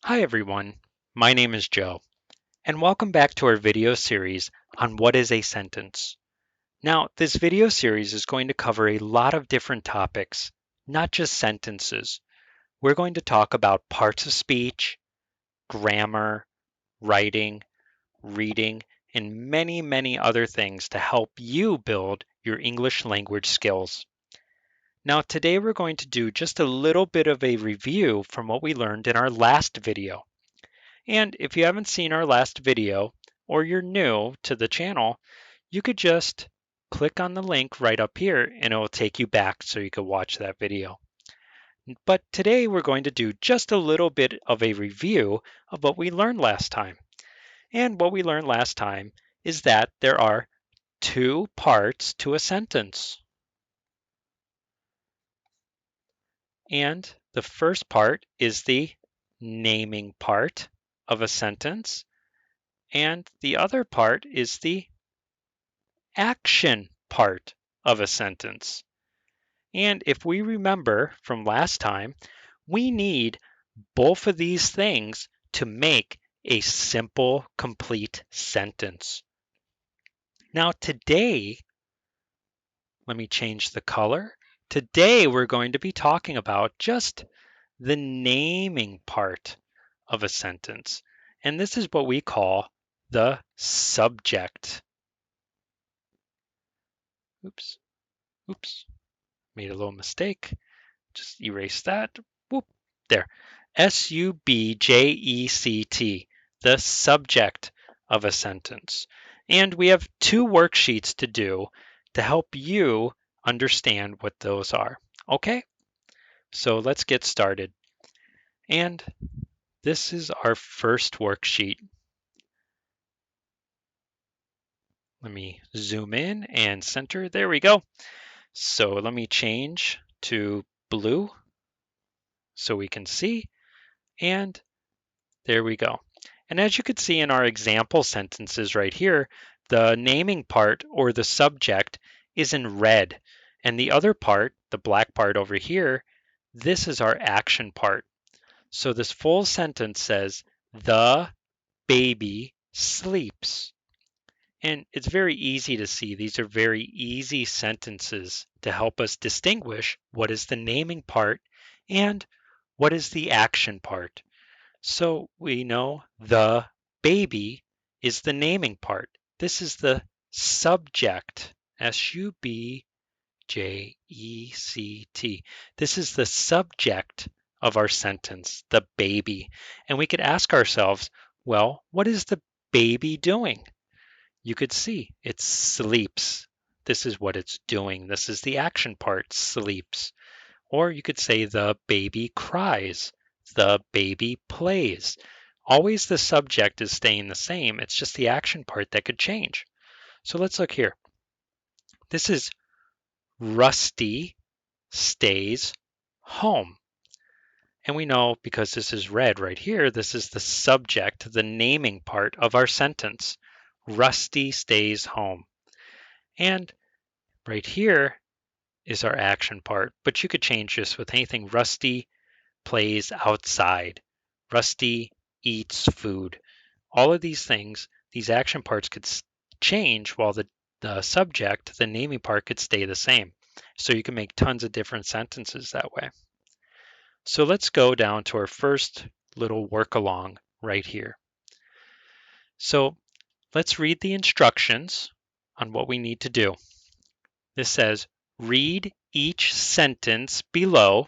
Hi everyone, my name is Joe, and welcome back to our video series on what is a sentence. Now, this video series is going to cover a lot of different topics, not just sentences. We're going to talk about parts of speech, grammar, writing, reading, and many other things to help you build your English language skills. Now, today we're going to do just a little bit of a review from what we learned in our last video. And if you haven't seen our last video or you're new to the channel, you could just click on the link right up here and it will take you back so you can watch that video. But today we're going to do just a little bit of a review of what we learned last time. And what we learned last time is that there are two parts to a sentence. And the first part is the naming part of a sentence. And the other part is the action part of a sentence. And if we remember from last time, we need both of these things to make a simple, complete sentence. Now today, let me change the color. Today we're going to be talking about just the naming part of a sentence. And this is what we call the subject. Oops, made a little mistake. Just erase that. Whoop, there. S-U-B-J-E-C-T, the subject of a sentence. And we have two worksheets to do to help you understand what those are. Okay, so let's get started. And this is our first worksheet. Let me zoom in and center. There we go. So let me change to blue so we can see. And there we go. And as you could see in our example sentences right here, the naming part or the subject is in red. And the other part, the black part over here, this is our action part. So this full sentence says, the baby sleeps. And it's very easy to see. These are very easy sentences to help us distinguish what is the naming part and what is the action part. So we know the baby is the naming part. This is the subject, S-U-B-J-E-C-T. This is the subject of our sentence, the baby. And we could ask ourselves, well, what is the baby doing? You could see it sleeps. This is what it's doing. This is the action part, sleeps. Or you could say the baby cries, the baby plays. Always the subject is staying the same. It's just the action part that could change. So let's look here. This is Rusty stays home. And we know because this is red right here, this is the subject, the naming part of our sentence. Rusty stays home. And right here is our action part, but you could change this with anything. Rusty plays outside. Rusty eats food. All of these things, these action parts could change while the subject, the naming part, could stay the same. So you can make tons of different sentences that way. So let's go down to our first little work along right here. So let's read the instructions on what we need to do. This says, read each sentence below.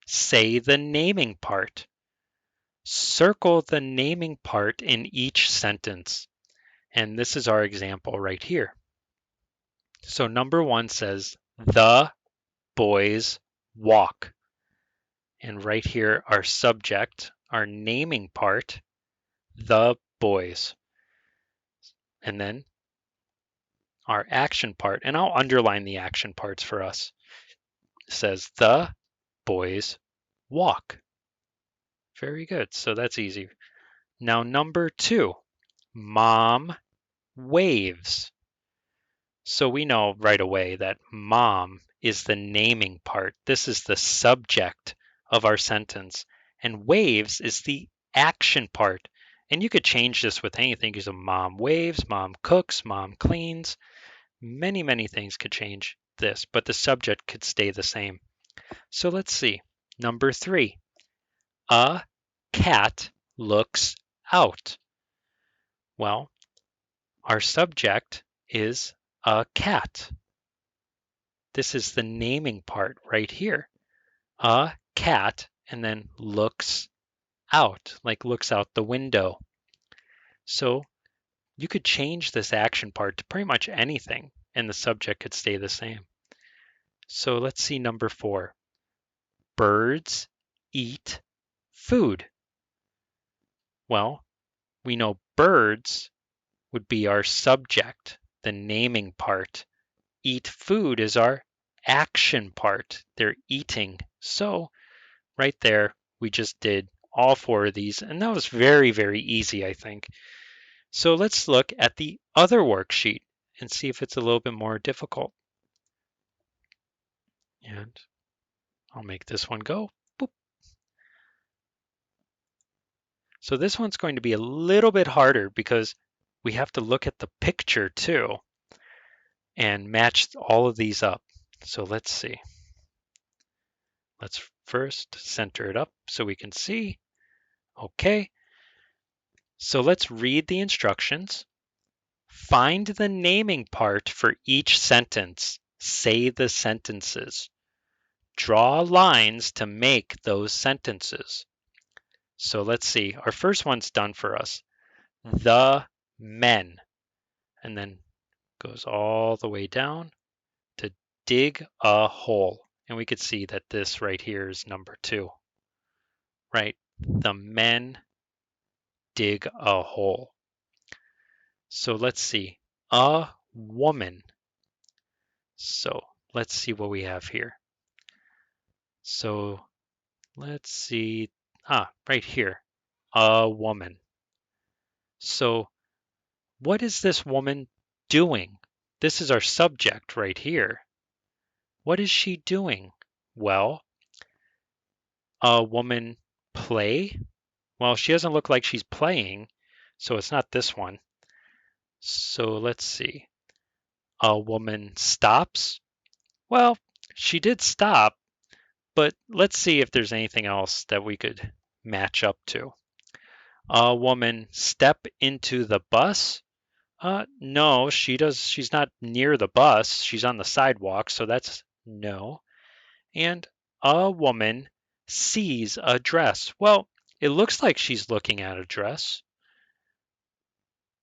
Say the naming part. Circle the naming part in each sentence. And this is our example right here. So number one says, the boys walk. And right here, our subject, our naming part, the boys. And then our action part, and I'll underline the action parts for us, says, the boys walk. Very good. So that's easy. Now, number two, mom waves. So we know right away that mom is the naming part. This is the subject of our sentence. And waves is the action part. And you could change this with anything because mom waves, mom cooks, mom cleans. Many, many things could change this, but the subject could stay the same. So let's see. Number 3, a cat looks out. Well, our subject is a cat. This is the naming part right here. A cat, and then looks out, like looks out the window. So you could change this action part to pretty much anything, and the subject could stay the same. So let's see number 4. Birds eat food. Well, we know birds would be our subject, the naming part. Eat food is our action part. They're eating. So right there, we just did all 4 of these, and that was very, very easy, I think. So let's look at the other worksheet and see if it's a little bit more difficult. And I'll make this one go. Boop. So this one's going to be a little bit harder because we have to look at the picture too and match all of these up. So let's see. Let's first center it up so we can see. Okay. So let's read the instructions. Find the naming part for each sentence. Say the sentences. Draw lines to make those sentences. So let's see. Our first one's done for us. The men. And then goes all the way down to dig a hole. And we could see that this right here is number 2. Right? The men dig a hole. So let's see. A woman. So let's see what we have here. So let's see. Right here. A woman. So what is this woman doing? This is our subject right here. What is she doing? Well, a woman play? Well, she doesn't look like she's playing, so it's not this one. So let's see. A woman stops? Well, she did stop, but let's see if there's anything else that we could match up to. A woman step into the bus? No, she's not near the bus. She's on the sidewalk, so that's no. And a woman sees a dress. Well, it looks like she's looking at a dress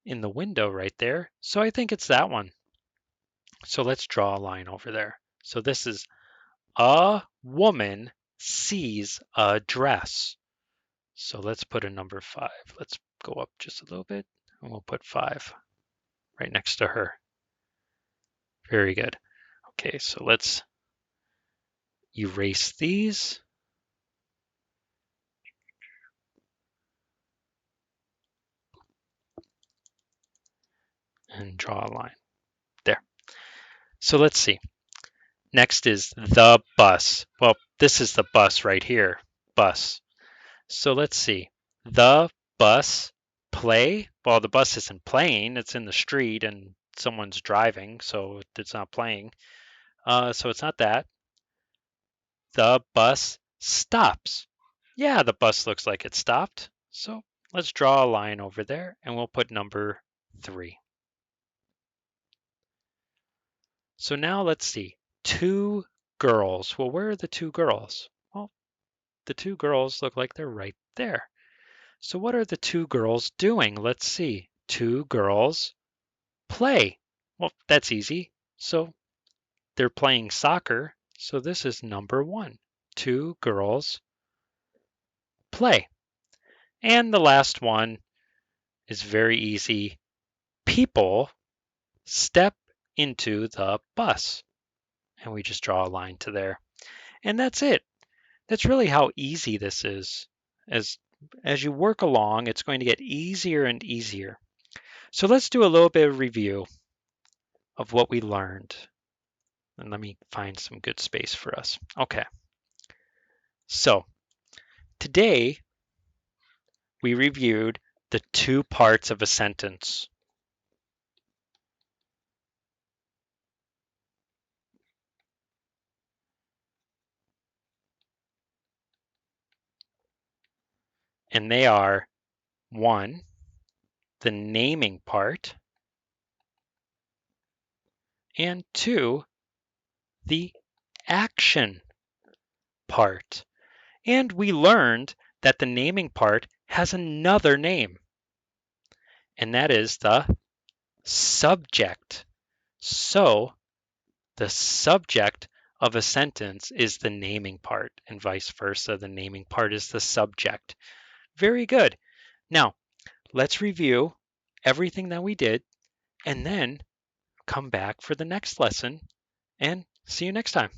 in the window right there. So I think it's that one. So let's draw a line over there. So this is a woman sees a dress. So let's put a number 5. Let's go up just a little bit and we'll put 5 right next to her. Very good. Okay, so let's erase these. And draw a line there. So let's see. Next is the bus. Well, this is the bus right here. Bus. So let's see. The bus play. Well, the bus isn't playing. It's in the street and someone's driving, so it's not playing. So it's not that. The bus stops. Yeah, the bus looks like it stopped. So let's draw a line over there and we'll put number 3. So now let's see. 2 girls. Well, where are the 2 girls? Well, the 2 girls look like they're right there. So what are the 2 girls doing? Let's see. 2 girls play. Well, that's easy. So they're playing soccer. So this is number 1. 2 girls play. And the last one is very easy. People step into the bus. And we just draw a line to there. And that's it. That's really how easy this is. As you work along, it's going to get easier and easier. So let's do a little bit of review of what we learned. And let me find some good space for us. Okay. So today we reviewed the two parts of a sentence. And they are 1, the naming part, and 2, the action part. And we learned that the naming part has another name, and that is the subject. So the subject of a sentence is the naming part, and vice versa. The naming part is the subject. Very good. Now, let's review everything that we did and then come back for the next lesson and see you next time.